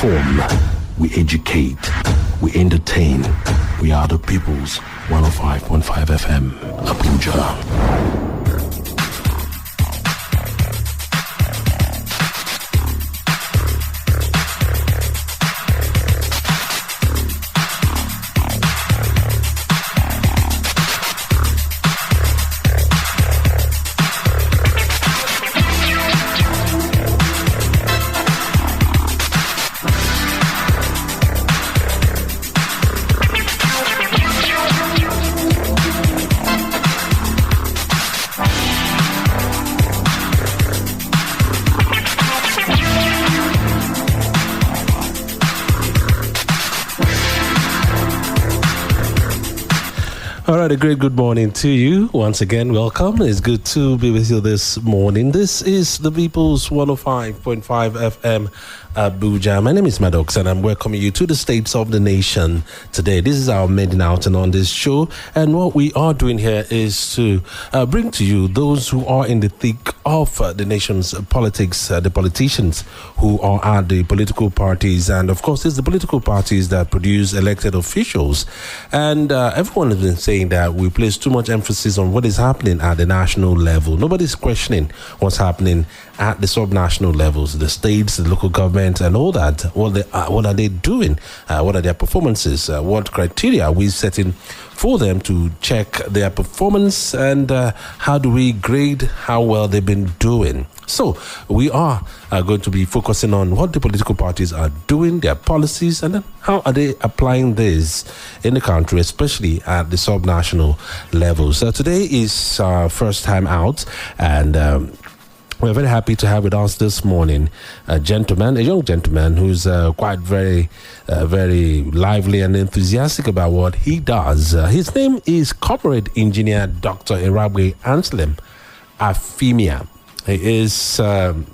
inform, we educate, we entertain. We are the people's 105.5 FM, Abuja. All right, a great good morning to you. Once again, welcome. It's good to be with you this morning. This is the People's 105.5 FM Abuja. My name is Maddox, and I'm welcoming you to the states of the nation today. This is our maiden outing on this show, and what we are doing here is to bring to you those who are in the thick of the nation's politics, the politicians who are at the political parties, and of course, it's the political parties that produce elected officials. And everyone has been saying that we place too much emphasis on what is happening at the national level. Nobody's questioning what's happening at the sub-national levels, the states, the local government, and all that. What are they doing? What are their performances? What criteria are we setting for them to check their performance? And how do we grade how well they've been doing? So we are going to be focusing on what the political parties are doing, their policies, and then how are they applying this in the country, especially at the sub-national level. So today is our first time out, and we're very happy to have with us this morning a young gentleman who's quite very lively and enthusiastic about what he does. His name is Comrade Engineer Dr. Anslem Eragbe. He is the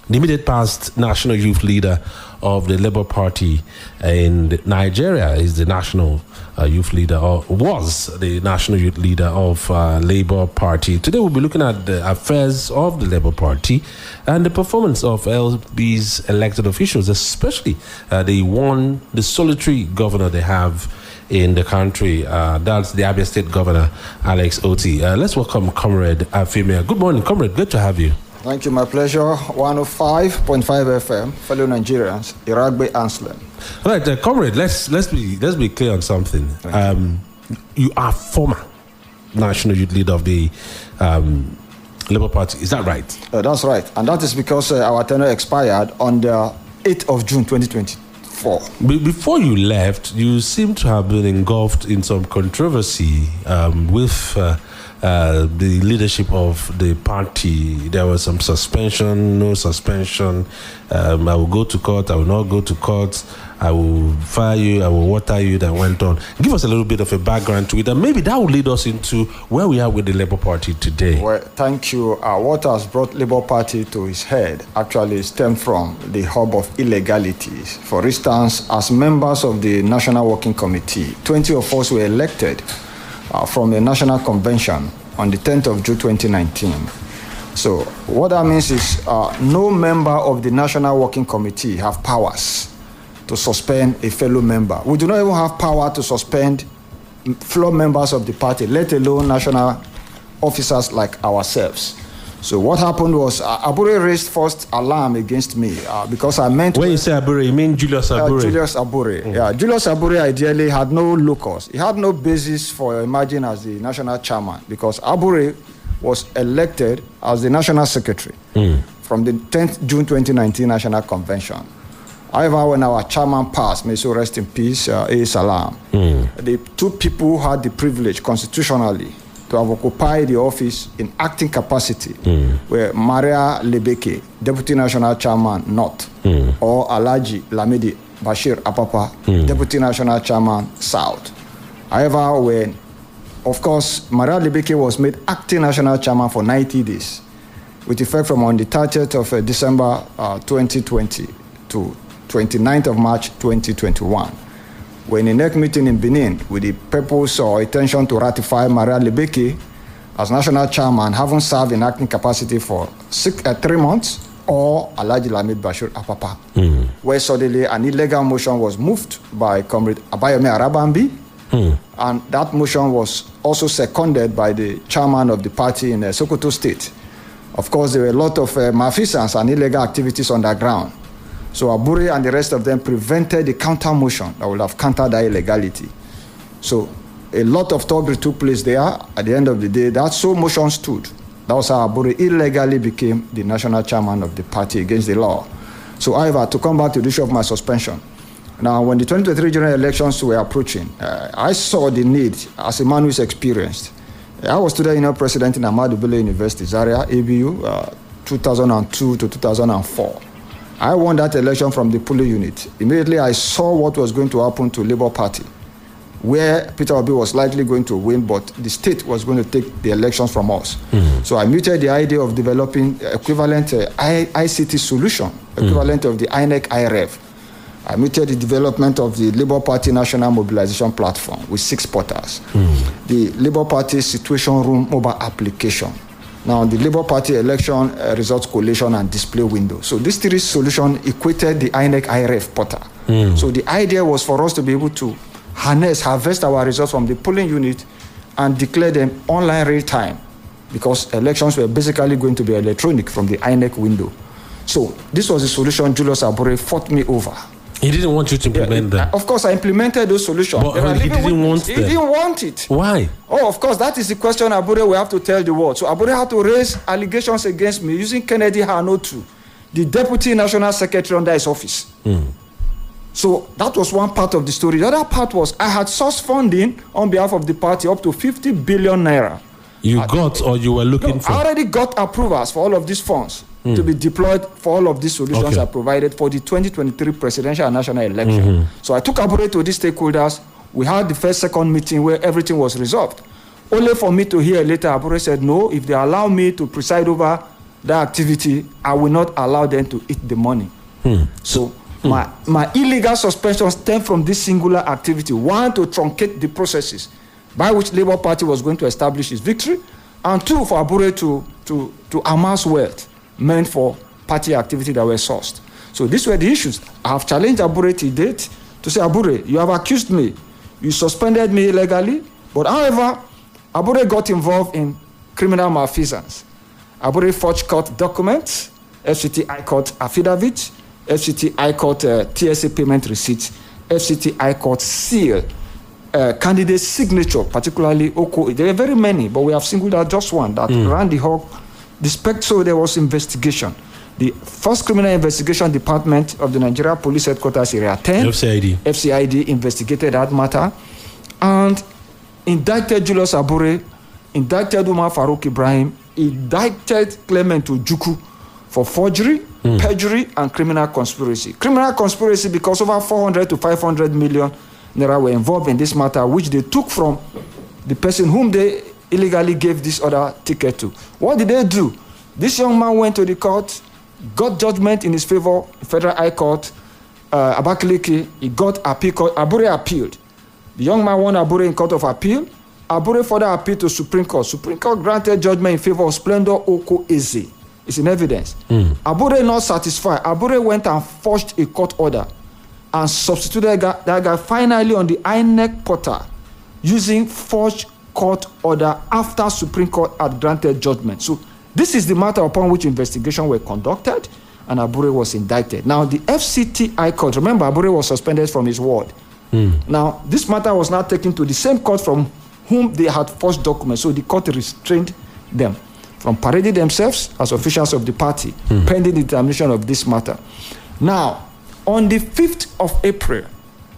immediate past national youth leader of the Labour Party in Nigeria. He's the national youth leader, or was the national youth leader of Labour Party. Today we'll be looking at the affairs of the Labour Party and the performance of LB's elected officials, especially the solitary governor they have in the country. That's the Abia State Governor, Alex Oti. Let's welcome Comrade Eragbe. Good morning, Comrade. Good to have you. Thank you, my pleasure. 105.5 FM, fellow Nigerians, Eragbe Anslem. All right, Comrade, let's be clear on something. You are former national youth leader of the Labour Party. Is that right? That's right. And that is because our tenure expired on the 8th of June 2024. Before you left, you seem to have been engulfed in some controversy with the leadership of the party. There was some suspension, no suspension. I will go to court, I will not go to court. I will fire you, I will water you, that went on. Give us a little bit of a background to it, and maybe that will lead us into where we are with the Labour Party today. Well, thank you. What has brought Labour Party to its head actually stemmed from the hub of illegalities. For instance, as members of the National Working Committee, 20 of us were elected from a national convention on the 10th of June 2019. So what that means is no member of the National Working Committee have powers to suspend a fellow member. We do not even have power to suspend floor members of the party, let alone national officers like ourselves. So what happened was Abure raised first alarm against me because I meant... When you say Abure, you mean Julius Abure? Julius Abure. Yeah, Julius Abure ideally had no locus. He had no basis for emerging as the national chairman because Abure was elected as the national secretary from the 10th June 2019 National Convention. However, when our chairman passed, may so rest in peace, A. Salam, the two people who had the privilege constitutionally to have occupied the office in acting capacity were Maria Lebeke, Deputy National Chairman North, or Alhaji Lamidi Bashir Apapa, Deputy National Chairman South. However, when, of course, Maria Lebeke was made acting National Chairman for 90 days, with effect from on the 30th of December 2020 to 29th of March 2021. When in NEC meeting in Benin with the purpose or intention to ratify Maria Lebeke as national chairman, having served in acting capacity for 3 months, or Alhaji Lamid Bashir Apapa, where suddenly an illegal motion was moved by Comrade Abayomi Arabambi, and that motion was also seconded by the chairman of the party in Sokoto State. Of course, there were a lot of malfeasance and illegal activities underground. So Abure and the rest of them prevented the counter motion that would have countered that illegality. So a lot of trouble took place there. At the end of the day, that sole motion stood. That was how Abure illegally became the national chairman of the party against the law. So, however, to come back to the issue of my suspension. Now, when the 2023 general elections were approaching, I saw the need as a man who is experienced. I was student president in Ahmadu Bello University, Zaria, ABU, 2002 to 2004. I won that election from the polling unit. Immediately, I saw what was going to happen to Labour Party, where Peter Obi was likely going to win, but the state was going to take the elections from us. So I muted the idea of developing equivalent ICT solution, equivalent of the INEC IREV. I muted the development of the Labour Party National Mobilization Platform with 6 portals. The Labour Party Situation Room mobile application. Now, the Labour Party election results collation and display window. So these 3 solutions equated the INEC IREV portal. So the idea was for us to be able to harvest our results from the polling unit and declare them online real time, because elections were basically going to be electronic from the INEC window. So this was the solution Julius Abure fought me over. He didn't want you to implement them. Of course, I implemented those solutions. But he didn't want them. He didn't want it. Why? Oh, of course, that is the question Abure will have to tell the world. So Abure had to raise allegations against me using Kennedy Hanotu, the Deputy National Secretary under his office. So that was one part of the story. The other part was I had sourced funding on behalf of the party up to 50 billion naira. You got or you were looking for? I already got approvals for all of these funds to be deployed for all of these solutions I provided for the 2023 presidential and national election. So I took Abure to these stakeholders. We had the second meeting where everything was resolved. Only for me to hear later, Abure said, no, if they allow me to preside over that activity, I will not allow them to eat the money. So my illegal suspension stemmed from this singular activity. One, to truncate the processes by which Labour Party was going to establish its victory, and 2, for Abure to amass wealth meant for party activity that were sourced. So these were the issues. I have challenged Abure to date to say, Abure, you have accused me. You suspended me illegally. But however, Abure got involved in criminal malfeasance. Abure forged court documents, FCT High Court affidavit, FCT High Court TSA payment receipt, FCT High Court seal, candidate signature, particularly Oko. There are very many, but we have singled out just one that ran the whole. So there was investigation. The first criminal investigation department of the Nigeria Police Headquarters Area 10, FCID investigated that matter and indicted Julius Abure, indicted Umar Farouk Ibrahim, indicted Clement Ojukwu for forgery, perjury, and criminal conspiracy. Criminal conspiracy because over 400 to 500 million naira were involved in this matter, which they took from the person whom they illegally gave this other ticket to. What did they do? This young man went to the court, got judgment in his favor, Federal High Court, Abakaliki. He got appeal court. Abure appealed. The young man won Abure in Court of Appeal. Abure further appealed to Supreme Court. Supreme Court granted judgment in favor of Splendor Oko Eze. It's in evidence. Abure not satisfied. Abure went and forged a court order and substituted that guy finally on the INEC portal using forged court order after Supreme Court had granted judgment. So this is the matter upon which investigation were conducted and Abure was indicted. Now the FCT High Court, remember Abure was suspended from his ward. Now this matter was now taken to the same court from whom they had forged documents. So the court restrained them from parading themselves as officials of the party pending the determination of this matter. Now, on the 5th of April,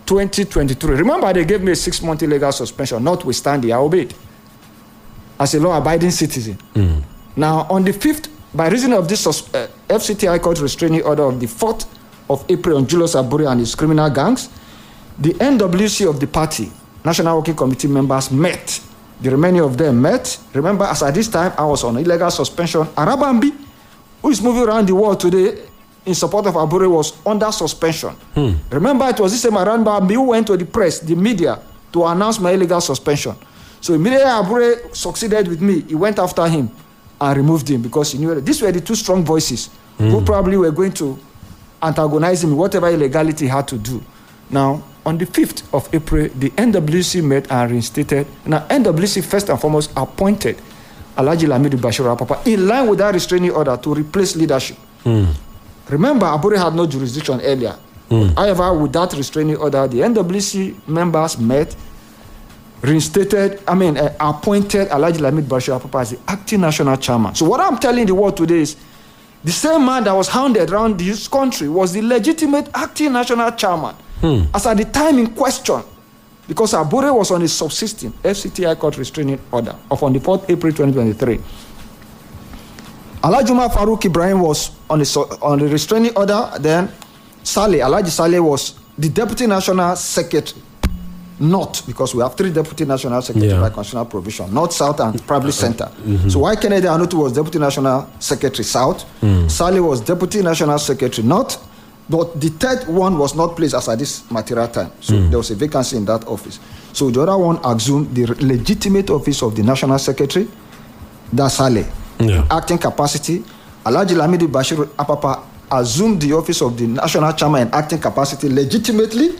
2023, remember they gave me a 6-month illegal suspension, notwithstanding I obeyed as a law-abiding citizen. Now, on the 5th, by reason of this FCT High Court restraining order of the 4th of April on Julius Abure and his criminal gangs, the NWC of the party, National Working Committee members met. The remaining of them met. Remember, as at this time, I was on illegal suspension. Arabambi, who is moving around the world today in support of Abure, was under suspension. Remember, it was this same Arabambi who went to the press, the media, to announce my illegal suspension. So immediately Abure succeeded with me. He went after him and removed him because he knew that these were the two strong voices who probably were going to antagonize him in whatever illegality he had to do. Now, on the 5th of April, the NWC met and reinstated. Now, NWC first and foremost appointed Alhaji Lamidu Bashir Apapa in line with that restraining order to replace leadership. Remember, Abure had no jurisdiction earlier. However, with that restraining order, the NWC members met, appointed Alhaji Lamidu Bashir Apapa as the acting national chairman. So what I'm telling the world today is, the same man that was hounded around this country was the legitimate acting national chairman. As at the time in question, because Abure was on a subsisting FCTI court restraining order of on the 4th April 2023. Alhaji Umar Farouk Ibrahim was on the restraining order. Then Alhaji Saleh was the deputy national secretary. Not because we have 3 deputy national secretaries by constitutional provision, North, South, and probably Center. So why Kennedy Anutu was deputy national secretary South, Saleh was deputy national secretary North, but the third one was not placed as at this material time. So there was a vacancy in that office. So the other one assumed the legitimate office of the national secretary, that's Saleh. Acting capacity, Alhaji Lamidu Bashir Apapa assumed the office of the national chairman in acting capacity legitimately.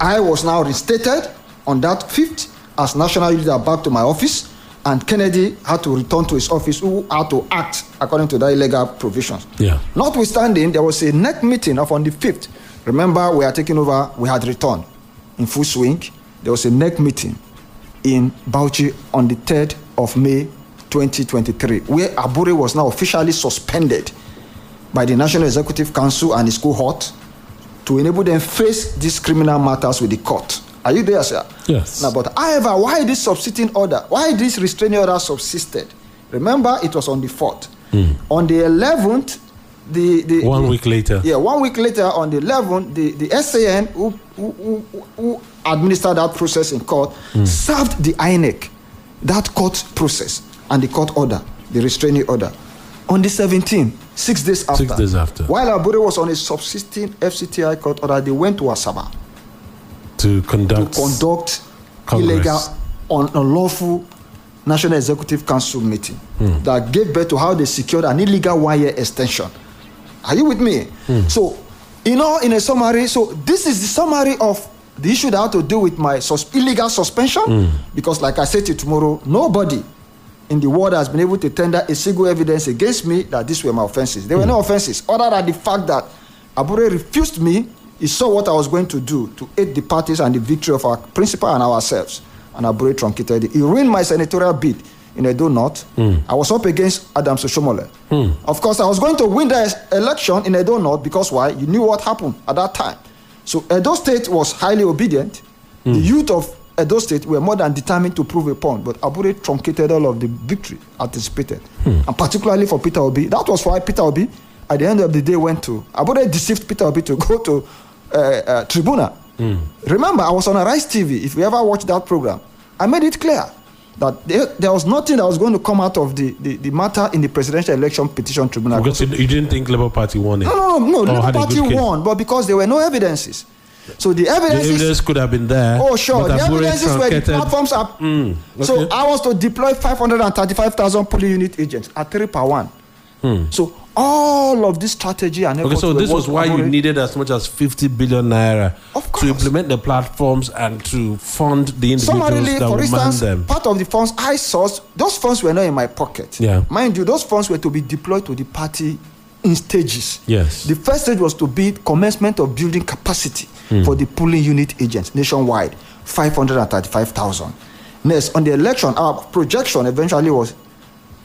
I was now reinstated on that 5th as national leader back to my office, and Kennedy had to return to his office, who had to act according to the illegal provisions. Notwithstanding, there was a NEC meeting of on the 5th. Remember, we are taking over, we had returned in full swing. There was a NEC meeting in Bauchi on the 3rd of May 2023, where Abure was now officially suspended by the National Executive Council and its cohort to enable them face these criminal matters with the court. Are you there, sir? Yes. Now, but however, why this subsisting order? Why this restraining order subsisted? Remember, it was on the 4th. On the 11th, 1 week later. Yeah, 1 week later, on the 11th, the SAN who administered that process in court served the INEC that court process and the court order, the restraining order. On the 17th, 6 days after. 6 days after. While Abure was on a subsisting FCTI court order, they went to Asaba to conduct illegal, unlawful National Executive Council meeting that gave birth to how they secured an illegal 1-year extension. Are you with me? So, in a summary, so this is the summary of the issue that I have to do with my illegal suspension. Because, like I said to you tomorrow, nobody in the world has been able to tender a single evidence against me that these were my offenses. There were no offenses, other than the fact that Abure refused me. He saw what I was going to do to aid the parties and the victory of our principal and ourselves. And Abure truncated it. He ruined my senatorial bid in Edo North. I was up against Adams Oshomole. Of course, I was going to win the election in Edo North because why? You knew what happened at that time. So Edo State was highly obedient. The youth of Edo State were more than determined to prove a point, but Abure truncated all of the victory anticipated. And particularly for Peter Obi. That was why Peter Obi, at the end of the day, Abure deceived Peter Obi to go to Tribunal. Remember, I was on Arise TV. If you ever watched that program, I made it clear that there was nothing that was going to come out of the matter in the presidential election petition tribunal. Because you didn't think Labour Party won it? No. Labour Party won, but because there were no evidences. So the evidences could have been there. Oh, sure. The evidences were the platforms are. So I was to deploy 535,000 polling unit agents at 3 per 1. So all of this strategy and okay, so this was why you needed as much as 50 billion naira to implement the platforms and to fund the individuals that would man them. Part of the funds I sourced, those funds were not in my pocket. Mind you, those funds were to be deployed to the party in stages. Yes. The first stage was to be commencement of building capacity for the polling unit agents nationwide, 535,000. Next, on the election, our projection eventually was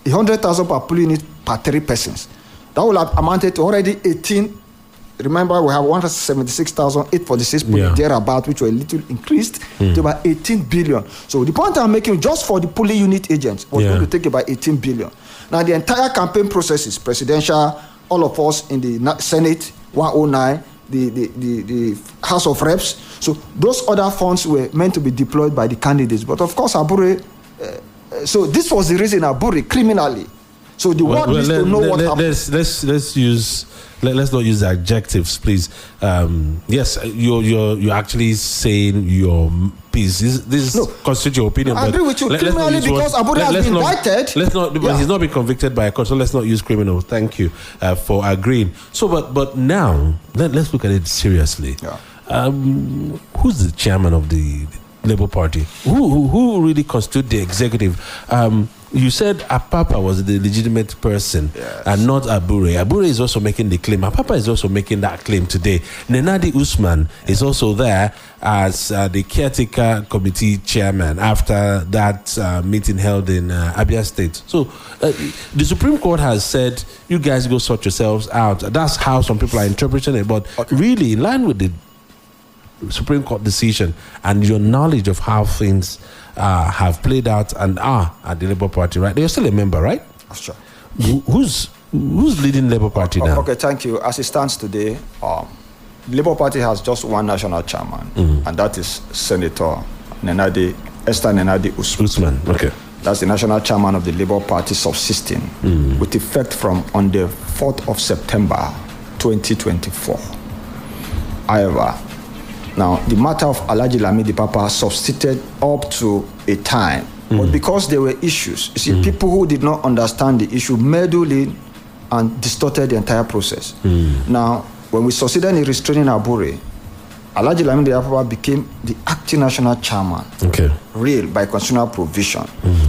100,000 per polling unit per 3 persons. That will have amounted to already 18. Remember, we have 176,846 polling thereabout, which were a little increased to about 18 billion. So the point I'm making, just for the polling unit agents, was going to take about 18 billion. Now, the entire campaign processes, presidential, all of us in the Senate, 109, the House of Reps. So those other funds were meant to be deployed by the candidates. But of course, Abure, so this was the reason Abure criminally So the world needs to know what happened. Let's not use adjectives, please. Yes, you're actually saying your piece. This constitutes your opinion. I agree with you. Criminally, because Abure has been indicted. But he's not been convicted by a court, so let's not use criminal. Thank you for agreeing. So, but now let's look at it seriously. Yeah. Who's the chairman of the Labour Party? Who really constitute the executive? You said Apapa was the legitimate person, yes, and not Abure. Abure is also making the claim. Apapa is also making that claim today. Nenadi Usman is also there as the caretaker committee chairman after that meeting held in Abia State. So the Supreme Court has said, you guys go sort yourselves out. That's how some people are interpreting it. But really, in line with the Supreme Court decision and your knowledge of how things have played out and are at the Labour Party, right? You're still a member, right? Sure. Who's leading Labour Party now? Okay, thank you. As it stands today, the Labour Party has just one national chairman, and that is Senator Esther Nenadi Usman. Okay. That's the national chairman of the Labour Party subsisting with effect from on the 4th of September 2024. However, now, the matter of Alhaji Lamidi Papa subsisted up to a time. But because there were issues, you see, people who did not understand the issue meddled in and distorted the entire process. Now, when we succeeded in restraining Abure, Alhaji Lamidi Papa became the acting national chairman, real by constitutional provision.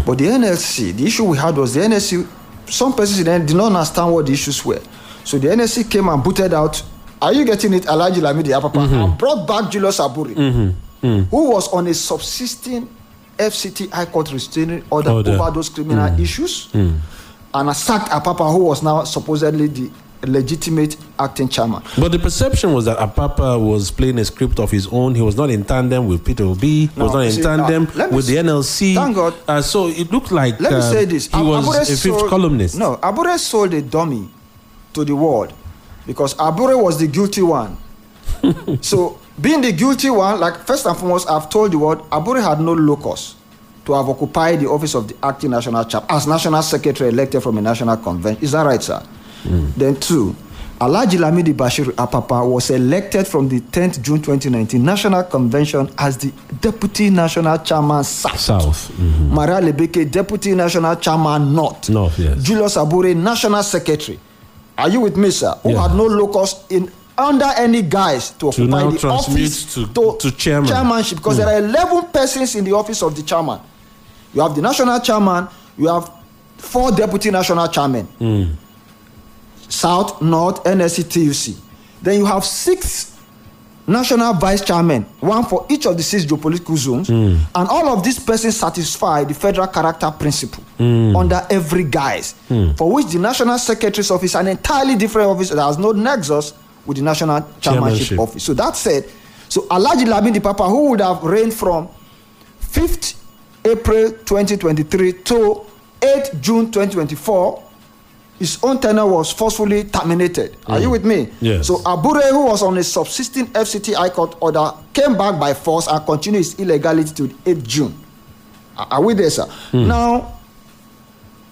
But the NLC, the issue we had was the NLC, some persons did not understand what the issues were. So the NLC came and booted out, are you getting it, Alhaji Lamidi Papa, and brought back Julius Abure, who was on a subsisting FCT High Court restraining order over those criminal issues, and sacked Apapa, who was now supposedly the legitimate acting chairman. But the perception was that Apapa was playing a script of his own. He was not in tandem with Peter Obi. He was not in tandem with the NLC. Thank God. So it looked like let me say this. He was a fifth columnist. No, Abure sold a dummy to the world because Abure was the guilty one. So being the guilty one, like first and foremost, I've told you what, Abure had no locus to have occupied the office of the acting national chairman as national secretary elected from a national convention. Is that right, sir? Then two, Alhaji Lamidi Bashir Apapa was elected from the 10th June 2019 National Convention as the Deputy National Chairman South. Maria Lebeke, Deputy National Chairman North. Yes. Julius Abure, National Secretary. Are you with me, sir? Who had no locus in under any guise to occupy the office to chairmanship, because there are 11 persons in the office of the chairman. You have the national chairman, you have 4 deputy national chairmen. South, North, NSC, TUC. Then you have 6 national vice chairmen, 1 for each of the 6 geopolitical zones. And all of these persons satisfy the federal character principle under every guise, for which the national secretary's office, an entirely different office that has no nexus with the national chairmanship office. So that said, so Alhaji Lamidi Papa, who would have reigned from 5th April 2023 to 8th June 2024, his own tenure was forcefully terminated. Are you with me? Yes. So Abure, who was on a subsisting FCT High Court order, came back by force and continued his illegality to 8th June. Are we there, sir? Now,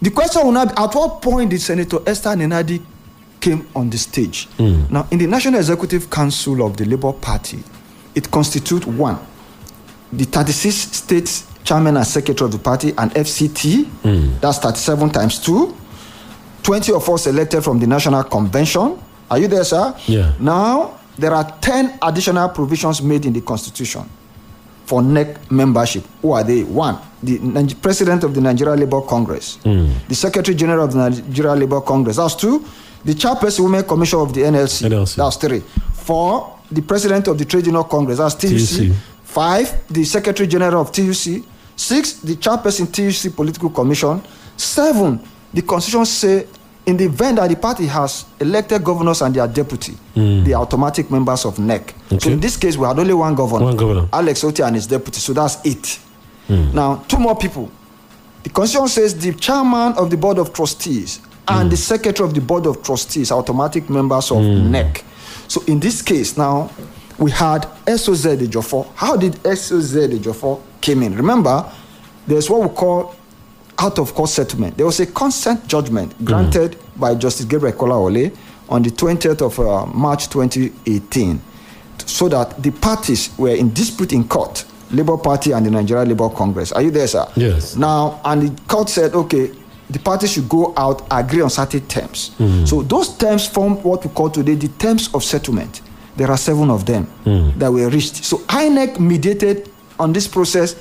the question will now be, at what point did Senator Esther Nenadi came on the stage? Now, in the National Executive Council of the Labour Party, it constitutes 1, the 36 states chairman and secretary of the party, and FCT, that's 37 times 2, 20 of us elected from the National Convention. Are you there, sir? Yeah. Now, there are 10 additional provisions made in the Constitution for NEC membership. Who are they? 1, the President of the Nigeria Labour Congress, the Secretary General of the Nigeria Labour Congress. That's 2. The Chairperson Women Commission of the NLC. That's 3. 4, the President of the Trade Union Congress. That's TUC. 5, the Secretary General of TUC. 6, the Chairperson TUC Political Commission. 7, the Constitution says in the event that the party has elected governors and their deputy, they are automatic members of NEC. So in this case, we had only one governor. Alex Oti and his deputy. So that's 8. Now, 2 more people. The Constitution says the chairman of the Board of Trustees and the secretary of the Board of Trustees are automatic members of NEC. So in this case now, we had SOZ Ejiofor. How did SOZ Ejiofor came in? Remember, there's what we call out-of-court settlement. There was a consent judgment granted by Justice Gabriel Kolawole on the 20th of March 2018, so that the parties were in dispute in court, Labour Party and the Nigeria Labour Congress. Are you there, sir? Yes. Now, and the court said, okay, the parties should go out, agree on certain terms. So those terms form what we call today the terms of settlement. There are 7 of them that were reached. So INEC mediated on this process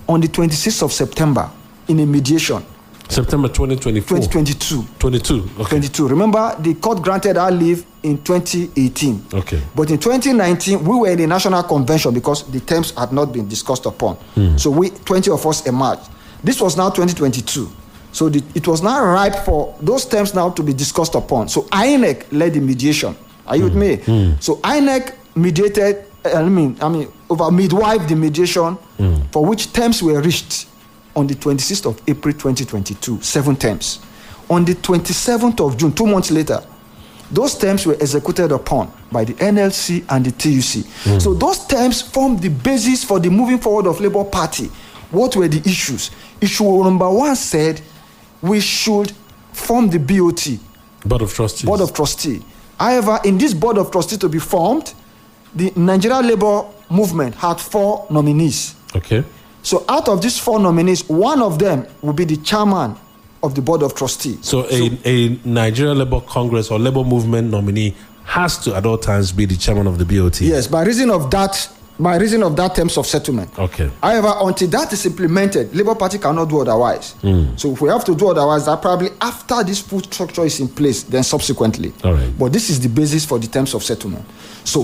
on the 26th of September in a mediation. September 2024? 2022. 22, okay. 22. Remember, the court granted our leave in 2018. Okay. But in 2019, we were in the National Convention because the terms had not been discussed upon. So 20 of us emerged. This was now 2022. So it was now ripe for those terms now to be discussed upon. So INEC led the mediation. Are you with me? So INEC mediated, midwife the mediation for which terms were reached on the 26th of April 2022, 7 terms. On the 27th of June, 2 months later, those terms were executed upon by the NLC and the TUC. So those terms formed the basis for the moving forward of Labour Party. What were the issues? Issue number 1 said we should form the BOT. Board of Trustees. Board of Trustees. However, in this Board of Trustees to be formed, the Nigeria Labour Movement had 4 nominees. Okay. So out of these 4 nominees, one of them will be the chairman of the Board of Trustees. So a Nigeria Labour Congress or Labour Movement nominee has to at all times be the chairman of the BOT. Yes, by reason of that terms of settlement. Okay. However, until that is implemented, Labour Party cannot do otherwise. So if we have to do otherwise, that probably after this full structure is in place, then subsequently. All right. But this is the basis for the terms of settlement. So,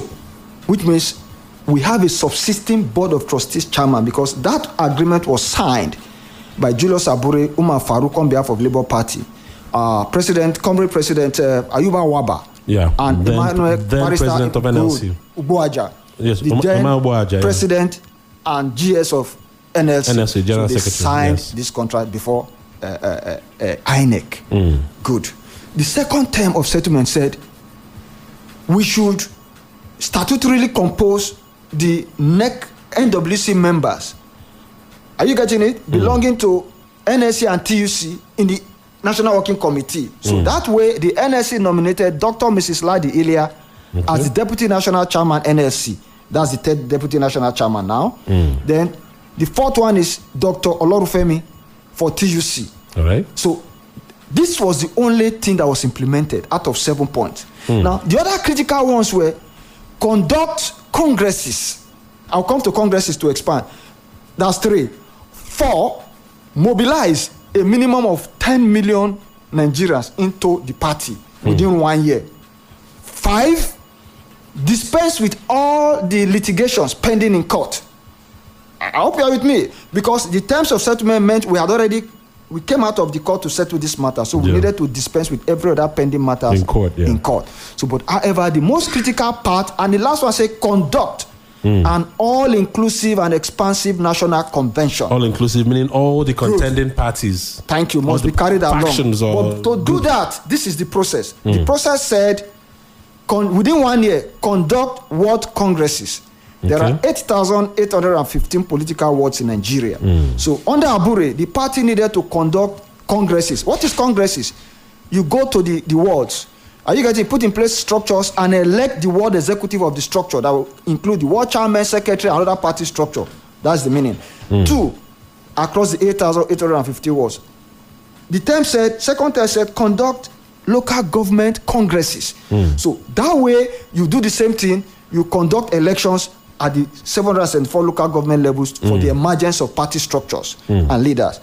which means we have a subsisting Board of Trustees chairman, because that agreement was signed by Julius Abure, Umar Farouk on behalf of Labour Party, Comrade President Ayuba Waba, and Emmanuel President of NLC, Ubuaja. Yes, the then Ubuaja, President and GS of NLC. General They Secretary, signed this contract before INEC. Good. The second term of settlement said we should statutorily compose the NWC members. Are you getting it? Belonging to NSC and TUC in the National Working Committee. So that way, the NSC nominated Dr. Mrs. Ladi Ilia as the Deputy National Chairman NSC. That's the 3rd Deputy National Chairman now. Then the 4th one is Dr. Olorufemi for TUC. All right. So this was the only thing that was implemented out of 7 points. Now, the other critical ones were conduct congresses. I'll come to congresses to expand. That's 3. 4, mobilize a minimum of 10 million Nigerians into the party within 1 year. 5, dispense with all the litigations pending in court. I hope you are with me, because the terms of settlement meant we came out of the court to settle this matter, so we needed to dispense with every other pending matter in court. So, but however, the most critical part, and the last one say conduct an all-inclusive and expansive national convention. All-inclusive meaning all the contending parties. Thank you, must be carried along. But to do that, this is the process. The process said, within 1 year, conduct ward congresses. There are 8,815 political wards in Nigeria. So under Abure, the party needed to conduct congresses. What is congresses? You go to the wards. Are you going to put in place structures and elect the ward executive of the structure that will include the ward chairman, secretary, and other party structure? That's the meaning. 2, across the 8,850 wards. The second term said, conduct local government congresses. So that way, you do the same thing. You conduct elections at the 704 local government levels for the emergence of party structures and leaders.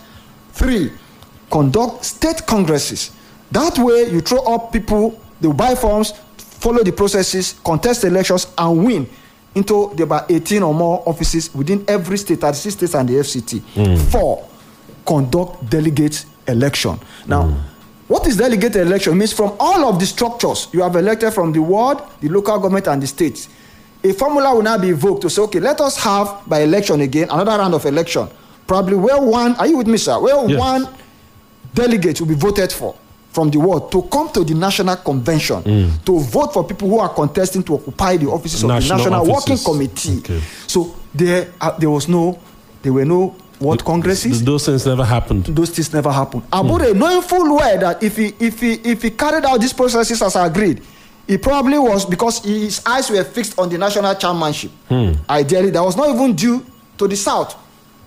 3, conduct state congresses. That way, you throw up people, they will buy forms, follow the processes, contest elections, and win into about 18 or more offices within every state, 36 states and the FCT. 4, conduct delegate election. Now, what is delegate election? It means from all of the structures you have elected from the ward, the local government, and the states, a formula will now be evoked to say, okay, let us have by election again, another round of election. Probably where one, are you with me, sir? Where one delegate will be voted for from the ward to come to the National Convention to vote for people who are contesting to occupy the offices of the National Working Committee. So there were no what congresses? Those things never happened. Those things never happened. Abure, knowing full well that if he carried out these processes as agreed, it probably was because his eyes were fixed on the national chairmanship. Ideally, that was not even due to the South.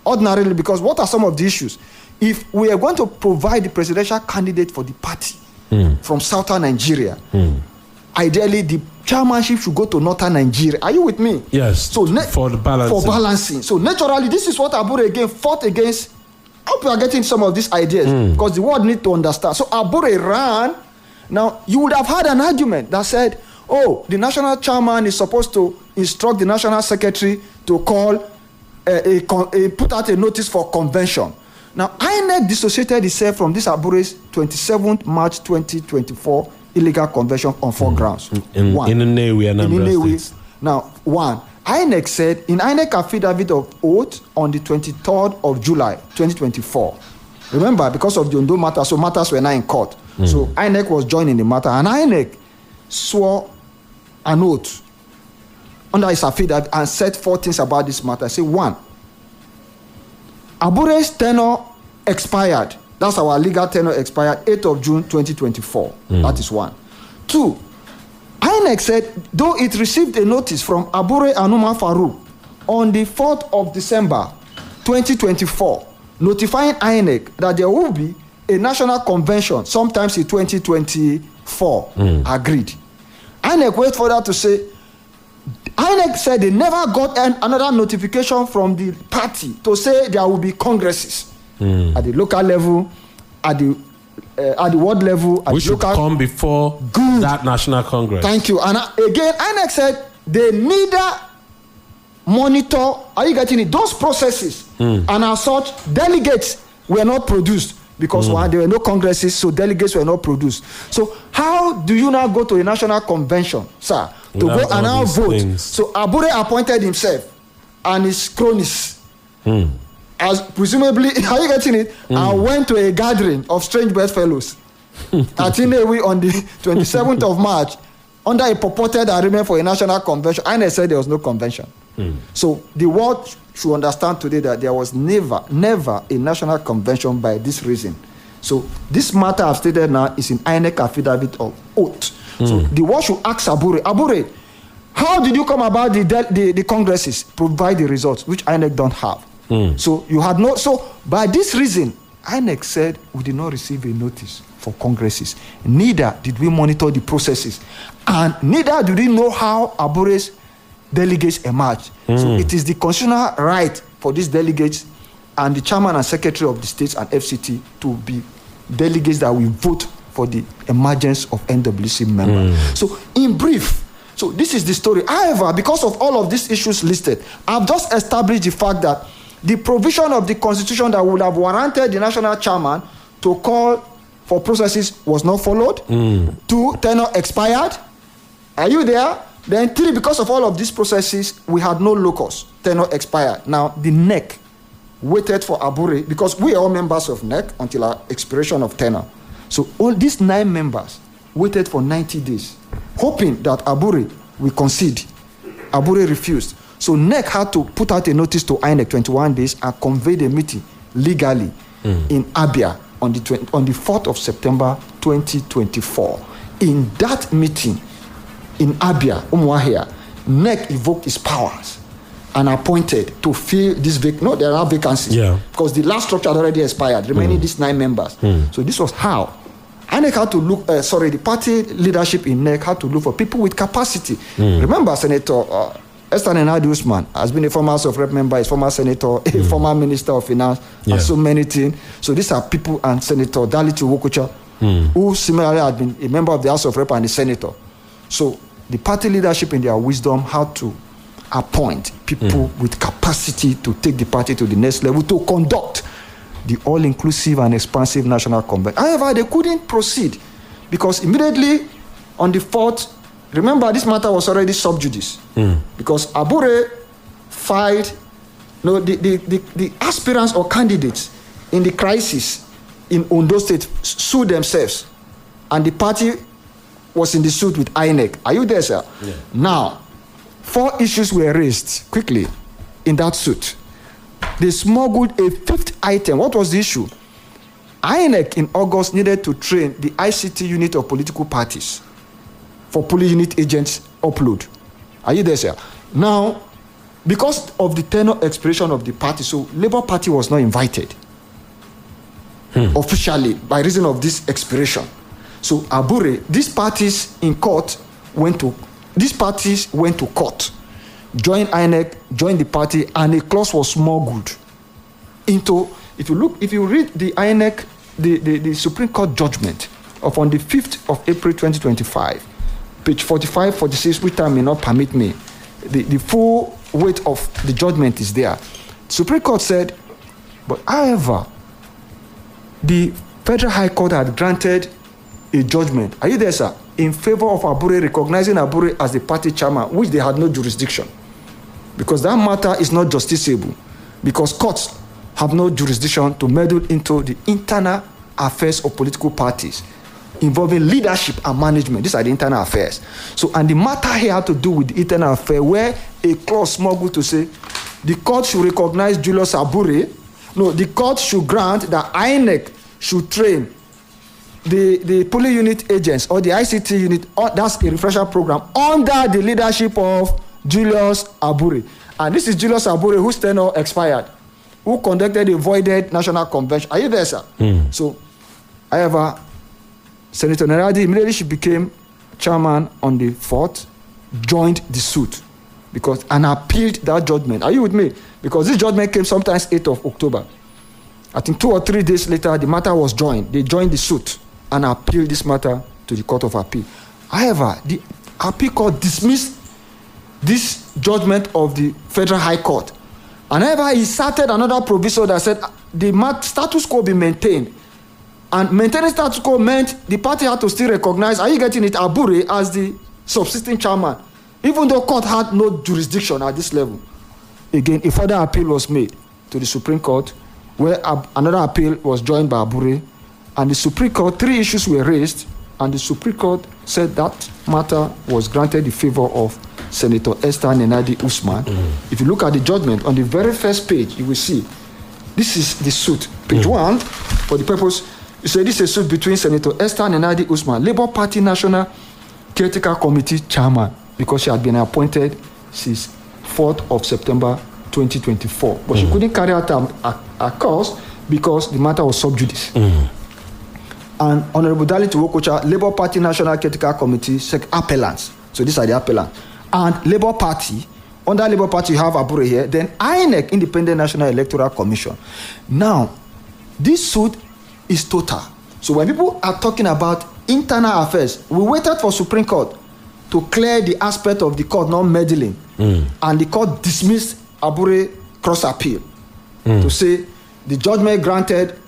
Ordinarily, because what are some of the issues? If we are going to provide the presidential candidate for the party from southern Nigeria, ideally the chairmanship should go to northern Nigeria. Are you with me? Yes. So for the balancing. For balancing. So naturally, this is what Abure again fought against. I hope you are getting some of these ideas because the world need to understand. So Abure ran. Now you would have had an argument that said, "Oh, the national chairman is supposed to instruct the national secretary to call, put out a notice for convention." Now INEC dissociated itself from this Abure's 27th March 2024 illegal convention on 4 grounds. In Nnewi and Anambra States. Now, one, INEC said in INEC affidavit of oath on the 23rd of July 2024. Remember, because of the Ondo matter, so matters were now in court. So INEC was joined in the matter, and INEC swore an oath under his affidavit and said 4 things about this matter. Say, 1, Abure's tenure expired. That's our legal tenure expired 8th of June 2024. That is 1. 2, INEC said, though it received a notice from Abure and Umar Farouk on the 4th of December 2024, notifying INEC that there will be a national convention sometimes in 2024, agreed. INEC went further to say, INEC said they never got another notification from the party to say there will be congresses at the local level, at the world level, at which the local. Should come before that national congress. Thank you. And again, INEC said they neither monitor. Are you getting it? Those processes, and as such, delegates were not produced because one, there were no congresses, so delegates were not produced. So how do you now go to a national convention, sir, to go and now vote? Things. So Abure appointed himself and his cronies. As presumably, are you getting it? And went to a gathering of strange bedfellows at Nnewi on the 27th of March under a purported agreement for a national convention. INEC said there was no convention. So the world should understand today that there was never a national convention by this reason. So this matter I've stated now is in INEC affidavit of oath. So the world should ask Abure, how did you come about the congresses? Provide the results, which INEC don't have. So you had no. So by this reason, INEC said we did not receive a notice for congresses. Neither did we monitor the processes, and neither did we know how Abure's delegates emerged. So it is the constitutional right for these delegates and the chairman and secretary of the states and FCT to be delegates that will vote for the emergence of NWC members. So in brief. So this is the story. However, because of all of these issues listed, I've just established the fact that the provision of the constitution that would have warranted the national chairman to call for processes was not followed. 2, tenure expired. Are you there? Then 3, because of all of these processes, we had no locus. Tenure expired. Now, the NEC waited for Abure, because we are all members of NEC until our expiration of tenure. So all these 9 members waited for 90 days, hoping that Abure will concede. Abure refused. So NEC had to put out a notice to INEC 21 days and convey the meeting legally in Abia on the 4th of September 2024. In that meeting in Abia, Umuahia, NEC evoked its powers and appointed to fill this no, there are vacancies. Because the last structure had already expired, remaining these 9 members. So this was how INEC had to look, the party leadership in NEC had to look for people with capacity. Remember, Senator Esther Nenadi Usman has been a former House of Rep member, a former senator, a former minister of finance, and so many things. So these are people, and Senator Dalitu Wokucha, who similarly had been a member of the House of Rep and a senator. So the party leadership in their wisdom had to appoint people with capacity to take the party to the next level, to conduct the all-inclusive and expansive national convention. However, they couldn't proceed because immediately on the 4th, remember this matter was already sub judice because Abure filed, the aspirants or candidates in the crisis in Ondo State sued themselves, and the party was in the suit with INEC. Are you there, sir? Now, 4 issues were raised quickly in that suit. They smuggled a 5th item. What was the issue? INEC in August needed to train the ICT unit of political parties for polling unit agents upload. Are you there, sir? Now, because of the tenure expiration of the party, so Labour Party was not invited officially by reason of this expiration. So Abure, these parties went to court, joined INEC, joined the party, and a clause was smuggled into. If you read the INEC, the Supreme Court judgment of on the 5th of April 2025, page 45, 46, which time may not permit me, the full weight of the judgment is there. Supreme Court said, but however, the Federal High Court had granted a judgment, are you there, sir, in favor of Abure, recognizing Abure as the party chairman, which they had no jurisdiction. Because that matter is not justiciable, because courts have no jurisdiction to meddle into the internal affairs of political parties involving leadership and management. These are the internal affairs. So, and the matter here had to do with the internal affair, where a clause smuggled to say the court should recognize Julius Abure. No, the court should grant that INEC should train the polling unit agents or the ICT unit, that's a refresher program, under the leadership of Julius Abure. And this is Julius Abure, whose tenure expired, who conducted a voided national convention. Are you there, sir? So, however, Senator Neradi, immediately she became chairman on the 4th, joined the suit and appealed that judgment. Are you with me? Because this judgment came sometimes 8th of October. I think 2 or 3 days later, the matter was joined. They joined the suit and appealed this matter to the Court of Appeal. However, the Appeal Court dismissed this judgment of the Federal High Court. And however, he cited another proviso that said the status quo be maintained. And maintaining status quo meant the party had to still recognize, are you getting it, Abure as the subsisting chairman, even though court had no jurisdiction at this level. Again, a further appeal was made to the Supreme Court, where another appeal was joined by Abure, and the Supreme Court, 3 issues were raised, and the Supreme Court said that matter was granted in favor of Senator Esther Nenadi Usman. If you look at the judgment, on the very first page, you will see, this is the suit. Page 1, for the purpose, you say this is a suit between Senator Esther Nenadi Usman, Labour Party National Caretaker Committee Chairman, because she had been appointed since 4th of September 2024. But she couldn't carry out a cause because the matter was sub judice. And Honorable Dalito Wokocha, Labour Party National Caretaker Committee, appellants. So these are the appellants. And Labour Party, under Labour Party you have Abure here, then INEC, Independent National Electoral Commission. Now, this suit is total. So when people are talking about internal affairs, we waited for Supreme Court to clear the aspect of the court not meddling. And the court dismissed Abure cross appeal to say the judgment granted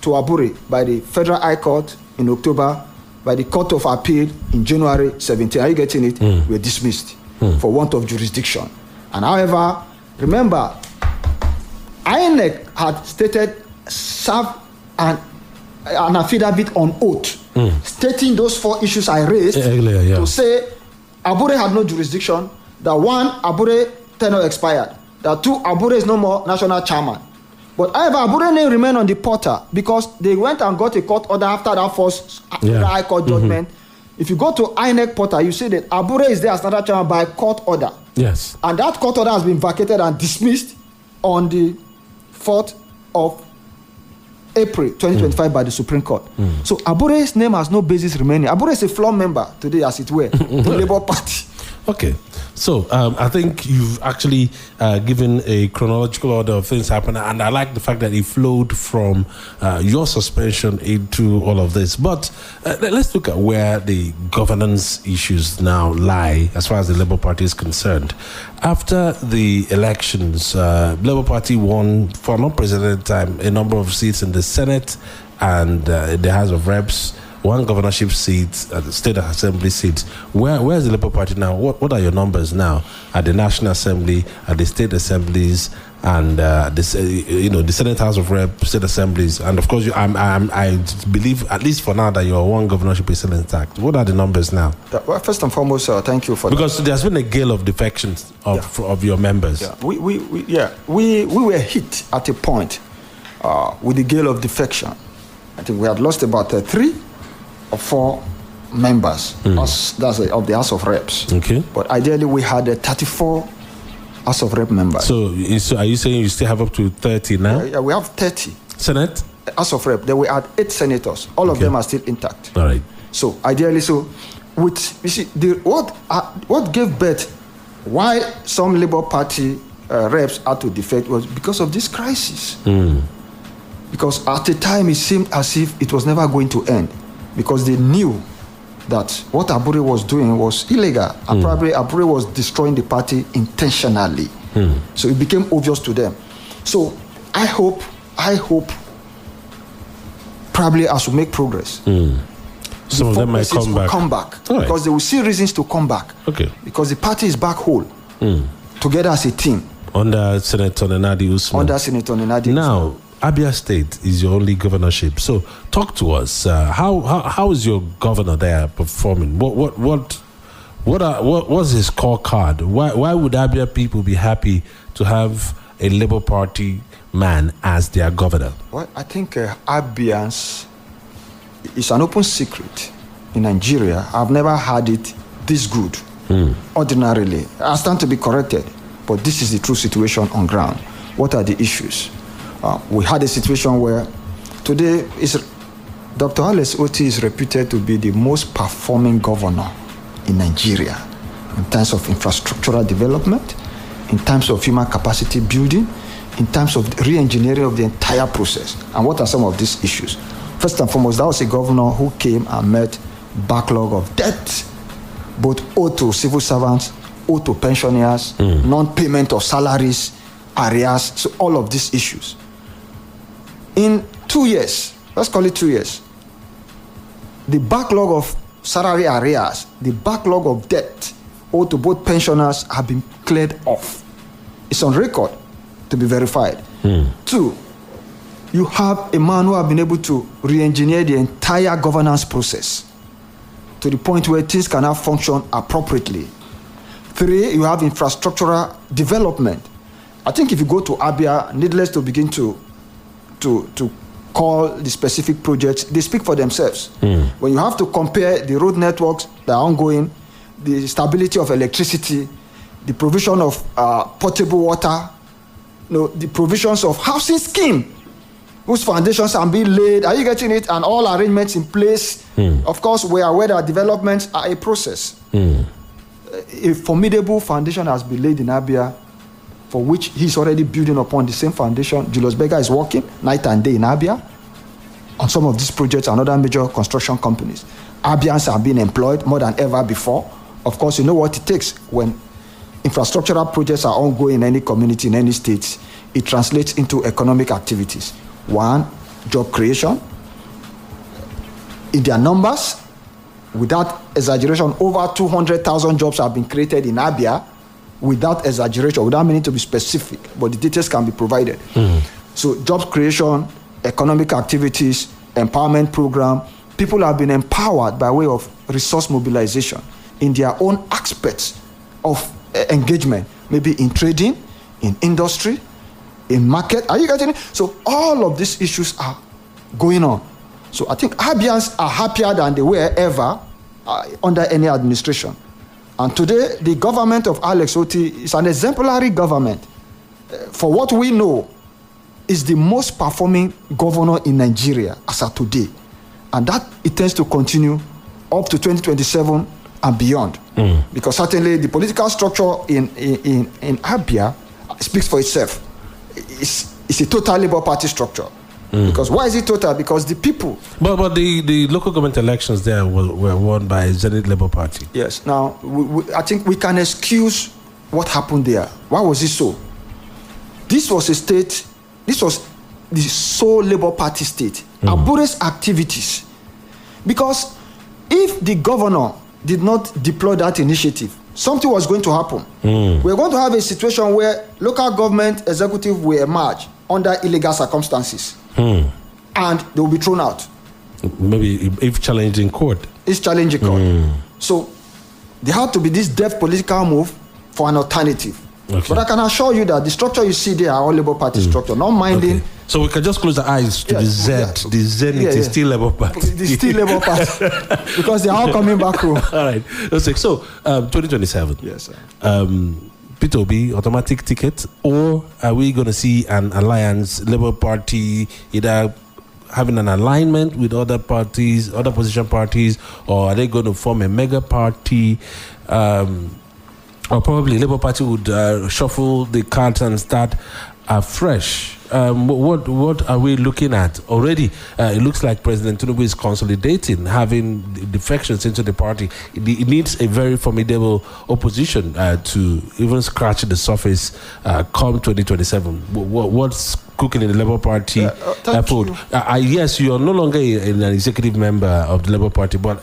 to Abure by the Federal High Court in October, by the Court of Appeal in January 17, are you getting it? Were dismissed for want of jurisdiction. And however, remember, INEC had stated, served an affidavit on oath, stating those 4 issues I raised to say Abure had no jurisdiction, that 1, Abure tenure expired, that 2, Abure is no more national chairman. But however, Abure name remained on the portal because they went and got a court order after that first High Court judgment. If you go to INEC portal, you see that Abure is there as national chairman by court order. Yes. And that court order has been vacated and dismissed on the 4th of April 2025 by the Supreme Court. So Abure's name has no basis remaining. Abure is a floor member today, as it were, the Labour Party. Okay. So I think you've actually given a chronological order of things happening, and I like the fact that it flowed from your suspension into all of this. But let's look at where the governance issues now lie as far as the Labour Party is concerned. After the elections, Labour Party won for an unprecedented time a number of seats in the Senate and the House of Reps, one governorship seat at the state assembly seats. Where's the Labour Party now? What are your numbers now at the National Assembly, at the state assemblies, and the Senate House of Rep, state assemblies, and of course, I believe at least for now that your one governorship is still intact. What are the numbers now? Well, first and foremost, thank you for because there's been a gale of defections of your members. Yeah. We were hit at a point with the gale of defection. I think we had lost about 3 or 4 members of the House of Reps. Okay. But ideally, we had 34 House of Rep members. So are you saying you still have up to 30 now? Yeah, we have 30. Senate? House of Rep. Then we had 8 senators. All of them are still intact. All right. So ideally, what gave birth, why some Labour Party reps had to defect was because of this crisis. Because at the time it seemed as if it was never going to end, because they knew that what Abure was doing was illegal, and probably Abure was destroying the party intentionally. So it became obvious to them. So I hope probably as we make progress, some of them might come back because they will see reasons to come back. Okay. Because the party is back whole, together as a team. Under Senator Nenadi Usman. Now, Abia State is your only governorship. So talk to us. How is your governor there performing? What's his scorecard? Why would Abia people be happy to have a Labour Party man as their governor? Well, I think Abians is an open secret in Nigeria. I've never had it this good. Ordinarily, I stand to be corrected, but this is the true situation on ground. What are the issues? We had a situation where today Dr. Alex Otti is reputed to be the most performing governor in Nigeria in terms of infrastructural development, in terms of human capacity building, in terms of re-engineering of the entire process. And what are some of these issues? First and foremost, that was a governor who came and met backlog of debt, both owed to civil servants, owed to pensioners, non-payment of salaries, arrears, so all of these issues. In 2 years, let's call it 2 years, the backlog of salary arrears, the backlog of debt owed to both pensioners have been cleared off. It's on record to be verified. 2, you have a man who has been able to re-engineer the entire governance process to the point where things can now function appropriately. 3, you have infrastructural development. I think if you go to Abia, needless to begin to call the specific projects, they speak for themselves. When you have to compare the road networks that are ongoing, the stability of electricity, the provision of potable water, the provisions of housing scheme, whose foundations are being laid, are you getting it? And all arrangements in place. Of course, we are aware that developments are a process. A formidable foundation has been laid in Abia, for which he's already building upon the same foundation. Julius Berger is working night and day in Abia on some of these projects and other major construction companies. Abians are being employed more than ever before. Of course, you know what it takes when infrastructural projects are ongoing in any community, in any state. It translates into economic activities. 1, job creation. In their numbers, without exaggeration, over 200,000 jobs have been created in Abia. Without exaggeration, without meaning to be specific, but the details can be provided. So job creation, economic activities, empowerment program, people have been empowered by way of resource mobilization in their own aspects of engagement, maybe in trading, in industry, in market. Are you getting it? So all of these issues are going on. So I think Abians are happier than they were ever under any administration. And today, the government of Alex Otti is an exemplary government. For what we know, is the most performing governor in Nigeria as of today. And that it tends to continue up to 2027 and beyond. Because certainly the political structure in Abia speaks for itself. It's a total Labour Party structure. Because why is it total? Because the people. But the local government elections there were won by Zenith Labour Party. Yes. Now, I think we can excuse what happened there. Why was it so? This was a state, this was the sole Labour Party state. Abure's activities Because if the governor did not deploy that initiative, something was going to happen. We're going to have a situation where local government executive will emerge under illegal circumstances. And they will be thrown out. Maybe if challenged in court. It's challenging court. So there had to be this deft political move for an alternative. Okay. But I can assure you that the structure you see there are all Labour Party structure, not minding. Okay. So we can just close the eyes to the Z. The Zenith is still Labour Party. It's still Labour Party. Because they are all coming back home. All right. So 2027. Yes, sir. Peter Obi, automatic ticket, or are we going to see an alliance, Labour Party, either having an alignment with other parties, other opposition parties, or are they going to form a mega party? Or probably Labour Party would shuffle the cards and start afresh. What are we looking at already? It looks like President Tinubu is consolidating, having defections into the party. It needs a very formidable opposition to even scratch the surface come 2027. What's cooking in the Labour Party food? Yes, you are no longer an executive member of the Labour Party, but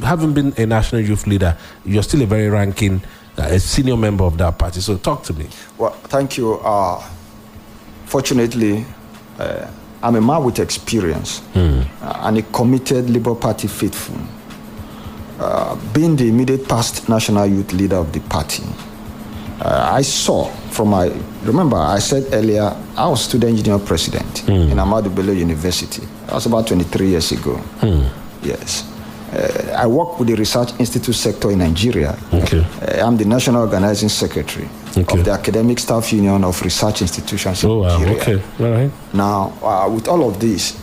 having been a national youth leader, you're still a very ranking, a senior member of that party. So talk to me. Well, thank you. Fortunately, I'm a man with experience and a committed Labour Party faithful. Being the immediate past national youth leader of the party, I saw remember I said earlier, I was student union president in Ahmadu Bello University. That was about 23 years ago. Yes. I work with the research institute sector in Nigeria. Okay. I'm the national organizing secretary of the Academic Staff Union of Research Institutions in Nigeria. Okay. All right. Now, with all of this,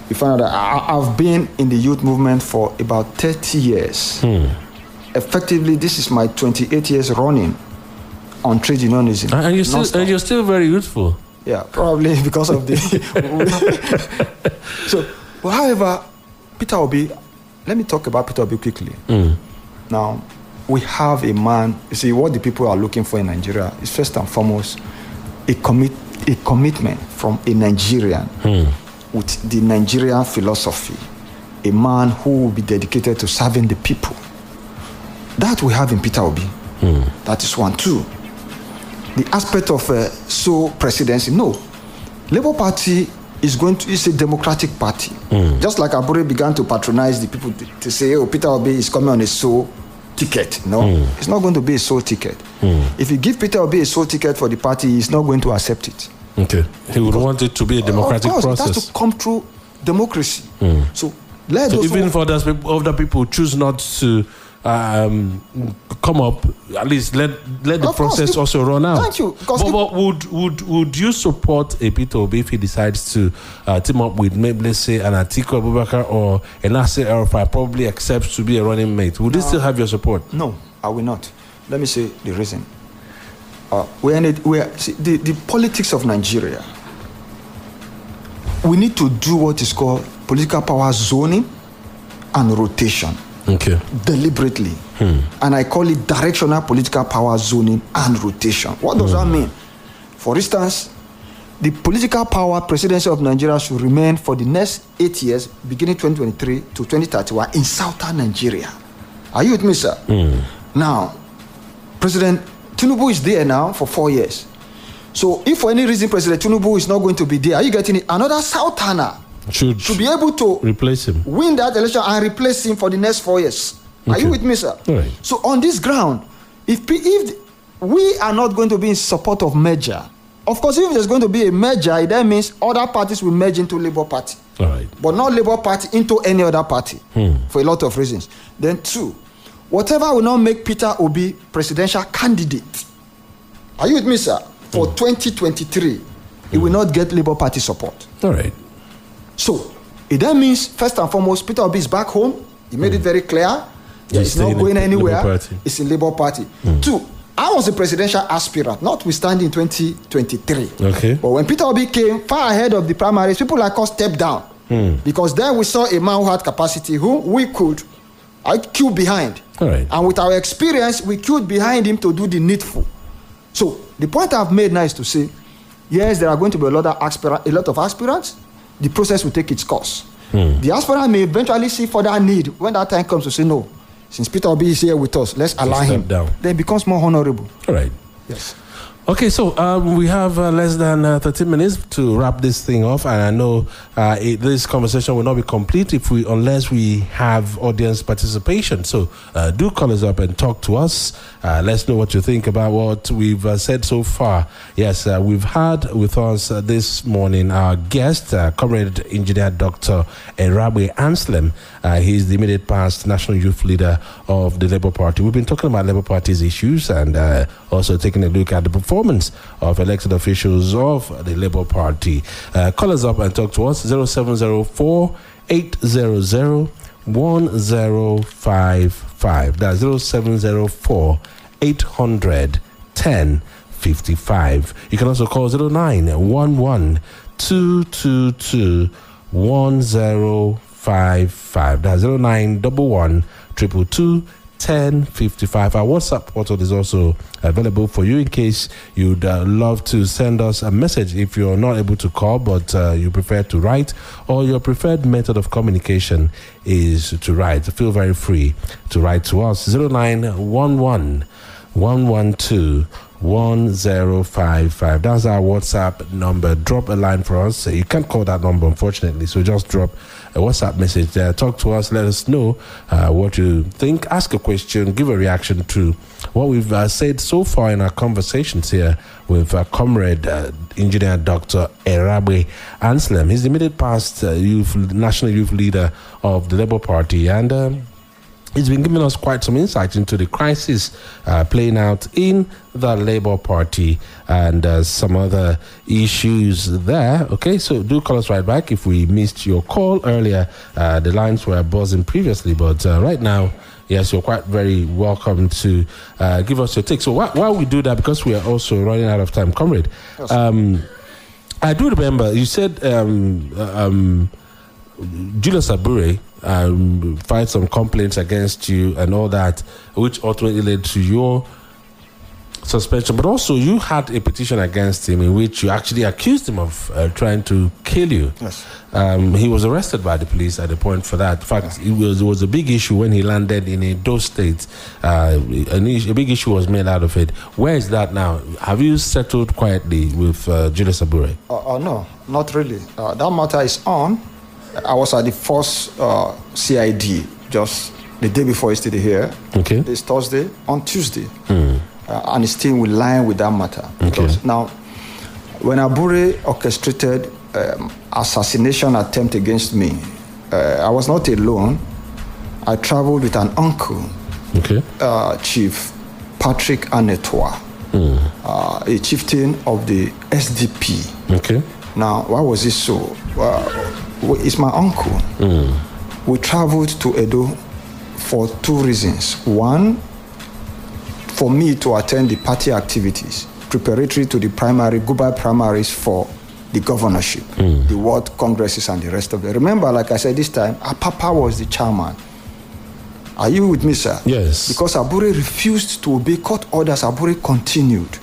we find out that I've been in the youth movement for about 30 years. Effectively, this is my 28 years running on trade unionism. And you're still very youthful. Yeah, probably because of the... But however, Peter Obi... Let me talk about Peter Obi quickly. Now, we have a man. You see, what the people are looking for in Nigeria is first and foremost a commitment from a Nigerian with the Nigerian philosophy. A man who will be dedicated to serving the people. That we have in Peter Obi. That is one. Two, the aspect of presidency. No, Labour Party is a democratic party. Just like Abure began to patronize the people to say, oh, Peter Obi is coming on a sole ticket. No, it's not going to be a sole ticket. If you give Peter Obi a sole ticket for the party, he's not going to accept it. Okay. He would want it to be a democratic process. It has to come through democracy. So even if other people choose not to come up, at least let the process also run out. Thank you. But would you support a Peter Obi if he decides to team up with maybe, let's say, an Atiku Abubakar or an Nasir El-Rufai, probably accepts to be a running mate? Would he still have your support? No, I will not. Let me say the reason. The politics of Nigeria. We need to do what is called political power zoning and rotation. Okay. Deliberately. And I call it directional political power zoning and rotation. What does that mean? For instance, the political power presidency of Nigeria should remain for the next 8 years, beginning 2023 to 2031, in southern Nigeria. Are you with me, sir? Now, President Tinubu is there now for 4 years. So if for any reason President Tinubu is not going to be there, are you getting it? Another southerner should be able to replace him, win that election and replace him for the next 4 years. Okay. Are you with me, sir? Right. So on this ground, if we are not going to be in support of merger, of course, if there's going to be a merger, that means other parties will merge into Labour Party. All right. But not Labour Party into any other party for a lot of reasons. Then two, whatever will not make Peter Obi presidential candidate, are you with me, sir? For 2023, he will not get Labour Party support. All right. So, it then means, first and foremost, Peter Obi is back home. He made it very clear. He's not going anywhere. It's in Labour Party. Two, I was a presidential aspirant, notwithstanding in 2023. Okay. But when Peter Obi came far ahead of the primaries, people like us stepped down. Because there we saw a man who had capacity, who we could queue behind. All right. And with our experience, we queued behind him to do the needful. So, the point I've made now is to say, yes, there are going to be a lot of aspirants. The process will take its course. The diaspora may eventually see further need when that time comes to say, no, since Peter Obi is here with us, let's allow him. Down. Then it becomes more honorable. All right. Yes. Okay, so we have less than 13 minutes to wrap this thing off, and I know this conversation will not be complete unless we have audience participation. So do call us up and talk to us. Let's know what you think about what we've said so far. Yes, we've had with us this morning our guest, Comrade Engineer Dr. Eragbe Anslem. He's the immediate past national youth leader of the Labour Party. We've been talking about Labour Party's issues and also taking a look at the performance of elected officials of the Labour Party. Call us up and talk to us, 0704 800 1055. That's 0704 800 1055. You can also call 0911 222 1055. That's 0911 222 1055. Our WhatsApp portal is also available for you in case you'd love to send us a message if you're not able to call but you prefer to write, or your preferred method of communication is to write. Feel very free to write to us. 0911 112 1055. That's our WhatsApp number. Drop a line for us. You can't call that number, unfortunately, so just drop a WhatsApp message there. Talk to us. Let us know what you think. Ask a question. Give a reaction to what we've said so far in our conversations here with Comrade Engineer Dr. Eragbe Anslem. He's the immediate past national youth leader of the Labour Party, and he's been giving us quite some insight into the crisis playing out in the Labour Party and some other issues there. Okay, so do call us right back if we missed your call earlier. The lines were buzzing previously, but right now, yes, you're quite very welcome to give us your take. So while we do that, because we are also running out of time, Comrade, yes. I do remember you said Julius Abure filed some complaints against you and all that, which ultimately led to your suspension. But also, you had a petition against him in which you actually accused him of trying to kill you. Yes. He was arrested by the police at the point for that. In fact, it was a big issue when he landed in Edo State. A big issue was made out of it. Where is that now? Have you settled quietly with Julius Abure? No, not really. That matter is on. I was at the first CID just the day before yesterday here. Okay. This Thursday, on Tuesday. And it's still in line with that matter. Because now, when Abure orchestrated assassination attempt against me, I was not alone. I traveled with an uncle, Chief Patrick Anetoa, a chieftain of the SDP. Okay. Now, why was this so? It's my uncle. We traveled to Edo for two reasons. One, for me to attend the party activities preparatory to the Gubai primaries for the governorship, the world congresses and the rest of it. Remember, like I said this time, Apapa was the chairman. Are you with me, sir? Yes. Because Abure refused to obey court orders, Abure continued.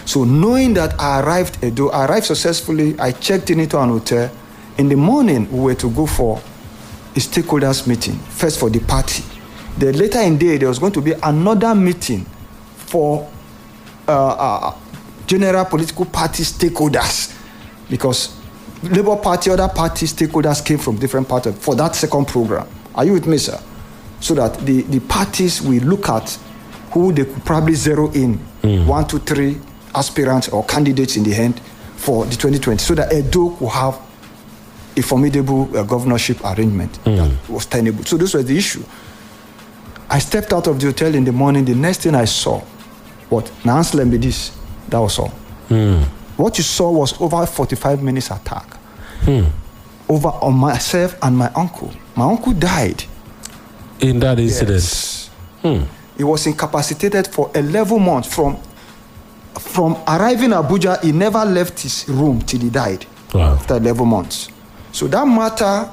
So knowing that I arrived successfully, I checked into an hotel. In the morning, we were to go for a stakeholders meeting, first for the party. Then later in the day, there was going to be another meeting for general political party stakeholders, because Labour Party, other party stakeholders came from different parties for that second program. Are you with me, sir? So that the parties will look at who they could probably zero in 1, 2, 3 aspirants or candidates in the end for the 2020, so that Edo will have a formidable governorship arrangement that was tenable. So this was the issue. I stepped out of the hotel in the morning. The next thing I saw, Anslem did this. That was all. What you saw was over 45 minutes attack over on myself and my uncle. My uncle died in that incident. Yes. He was incapacitated for 11 months. From arriving at Abuja, he never left his room till he died. Wow. After 11 months. So that matter,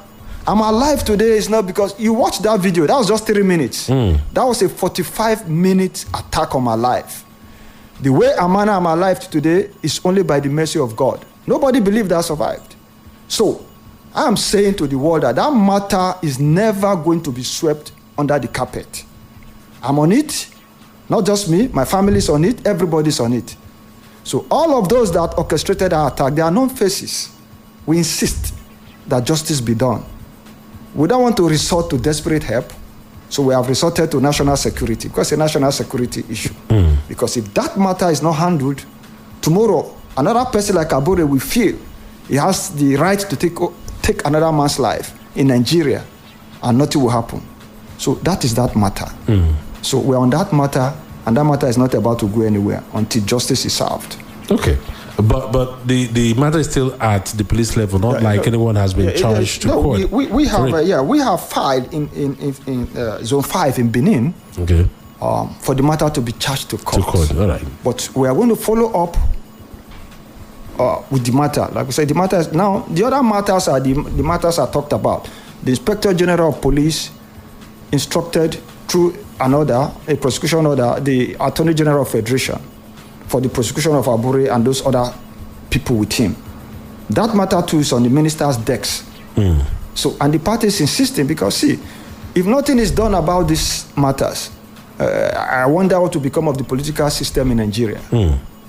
I'm alive today is not because you watched that video. That was just 3 minutes. That was a 45-minute attack on my life. The way I'm alive today is only by the mercy of God. Nobody believed I survived. So I'm saying to the world that matter is never going to be swept under the carpet. I'm on it. Not just me, my family's on it, everybody's on it. So all of those that orchestrated our attack, they are known faces. We insist that justice be done. We don't want to resort to desperate help, so we have resorted to national security, because it's a national security issue. Because if that matter is not handled, tomorrow, another person like Abure will feel he has the right to take another man's life in Nigeria, and nothing will happen. So that is that matter. So we're on that matter, and that matter is not about to go anywhere until justice is served. Okay. But the matter is still at the police level, not anyone has been charged to court. We have filed in Zone 5 in Benin. Okay. For the matter to be charged to court. All right. But we are going to follow up with the matter. Like we said, the matter is now, the other matters are the matters I talked about. The Inspector General of Police instructed through a prosecution order, the Attorney General of Federation for the prosecution of Abure and those other people with him. That matter too is on the minister's decks. So, and the party is insisting, because see, if nothing is done about these matters, I wonder what will become of the political system in Nigeria.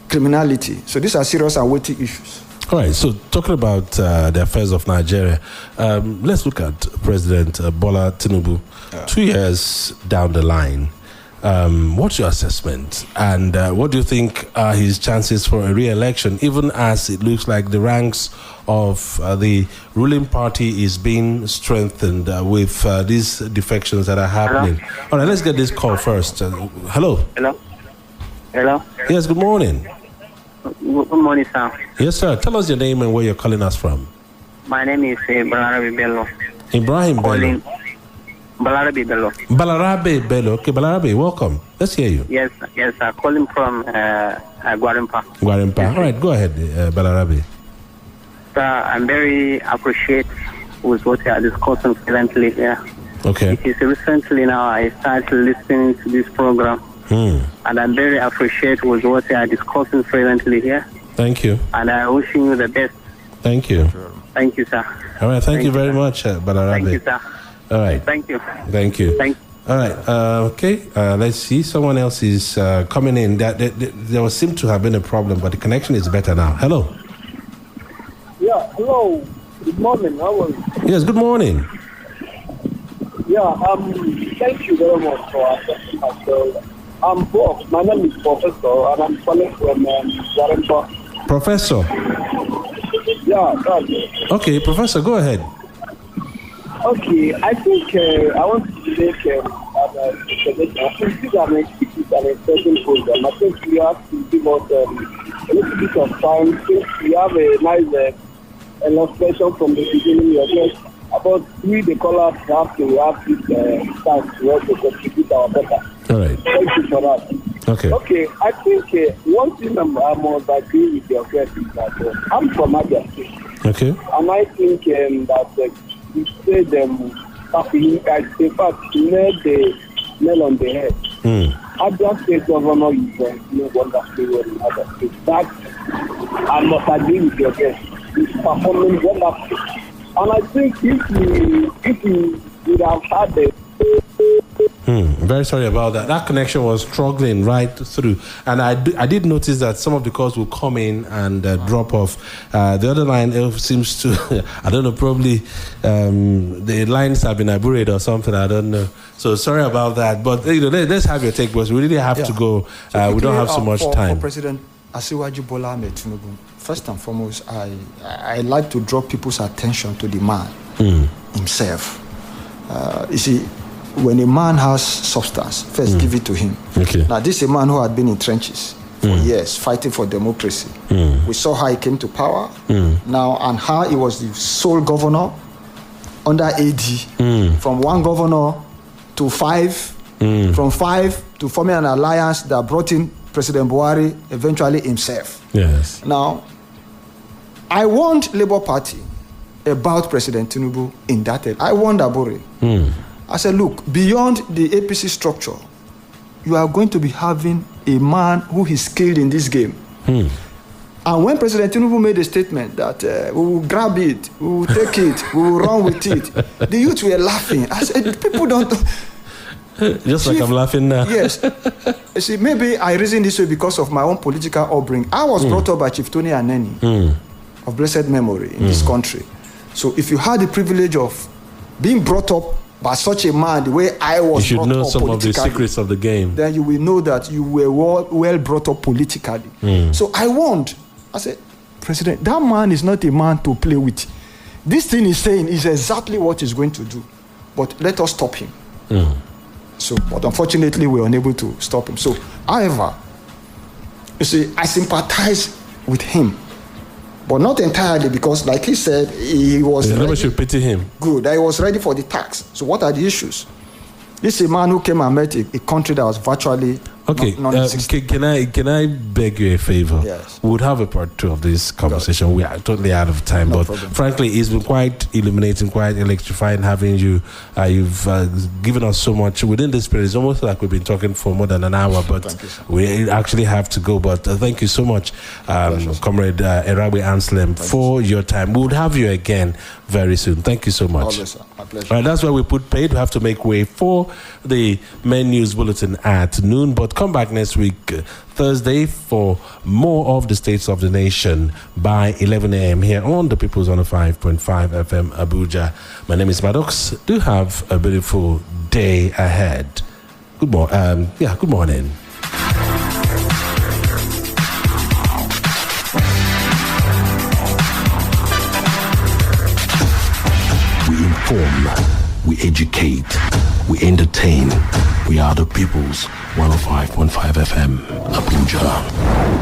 Criminality. So these are serious and weighty issues. All right, so talking about the affairs of Nigeria, let's look at President Bola Tinubu. 2 years down the line, what's your assessment? And what do you think are his chances for a re-election, even as it looks like the ranks of the ruling party is being strengthened with these defections that are happening? Hello? All right, let's get this call first. Hello? Hello? Yes, good morning. Good morning, sir. Yes, sir. Tell us your name and where you're calling us from. My name is Balarabe Bello. Ibrahim Bello. Balarabe Bello. Balarabe Bello. Okay, Balarabe, welcome. Let's hear you. Yes, sir. Calling from Guarimpa. Guarimpa. All right, go ahead, Balarabe. Sir, I'm very appreciative with what you are discussing currently here. Okay. It is recently now I started listening to this program. And I'm very appreciative with what you are discussing currently here. Thank you. And I'm wishing you the best. Thank you. Thank you, sir. All right, thank you very much, Balarabe. Thank you, sir. All right. Thank you. Thank you. All right. Okay. Let's see. Someone else is coming in. There seem to have been a problem, but the connection is better now. Hello. Yeah. Hello. Good morning. How are you? Yes. Good morning. Yeah. Thank you very much for accepting my call. I'm Bob. My name is Professor, and I'm calling from Guarimpa. Professor. Yeah. That's it. Okay, Professor. Go ahead. Okay, I think I want to make I think this is an exciting program. I think we have to give us a little bit of time since we have a nice illustration from the beginning about we the callers have this time to also contribute our better. All right. Thank you for that. Okay, I think one thing I must agree with your question is that I'm from Abia State. Okay. And I think that you said in fact, you nailed the nail on the head. Abia State governor is doing wonderfully well in Abia State. That I must agree with your guest. He's performing wonderfully. And I think if you would have had the very sorry about that. That connection was struggling right through. And I did notice that some of the calls will come in and drop off. The other line seems to, I don't know, probably the lines have been aberrated or something. I don't know. So sorry about that. But let's have your take, because we really have to go. So we don't have so much time. For President Asiwaju Bola Ahmed Tinubu, first and foremost, I like to draw people's attention to the man himself. You see, when a man has substance, first give it to him. Okay. Now, this is a man who had been in trenches for years, fighting for democracy. We saw how he came to power now, and how he was the sole governor under AD, from one governor to 5, from 5 to forming an alliance that brought in President Buhari, eventually himself. Yes. Now, I warned Labour Party about President Tinubu in that area. I warned Abure. I said, look, beyond the APC structure, you are going to be having a man who is skilled in this game. And when President Tinubu made a statement that we will grab it, we will take it, we will run with it, the youth were laughing. I said, people don't... Just like I'm laughing now. Yes. You see, maybe I reason this way because of my own political upbringing. I was brought up by Chief Tony Aneni of blessed memory in this country. So if you had the privilege of being brought up by such a man, the way I was, you should know some of the secrets of the game. Then you will know that you were well brought up politically. So I warned. I said, President, that man is not a man to play with. This thing he's saying is exactly what he's going to do. But let us stop him. So, but unfortunately, we were unable to stop him. So, however, you see, I sympathize with him. But not entirely, because like he said, he was... Nobody should pity him. Good. I was ready for the tax. So what are the issues? This is a man who came and met a country that was virtually... Okay, can I beg you a favor? Yes. We would have a part 2 of this conversation. We are totally out of time, but frankly, it's been quite illuminating, quite electrifying having you. You've given us so much within this period. It's almost like we've been talking for more than an hour, but we actually have to go. But thank you so much, Comrade Eragbe Anslem, for your time. We would have you again very soon. Thank you so much. Always, sir. My pleasure. All right, that's why we put paid. We have to make way for the main news bulletin at noon, but come back next week, Thursday, for more of the States of the Nation by 11 a.m. here on the People's 105.5 FM Abuja. My name is Maddox. Do have a beautiful day ahead. Good morning. Good morning. We inform, we educate, we entertain. We are the people's 105.5 FM Abuja.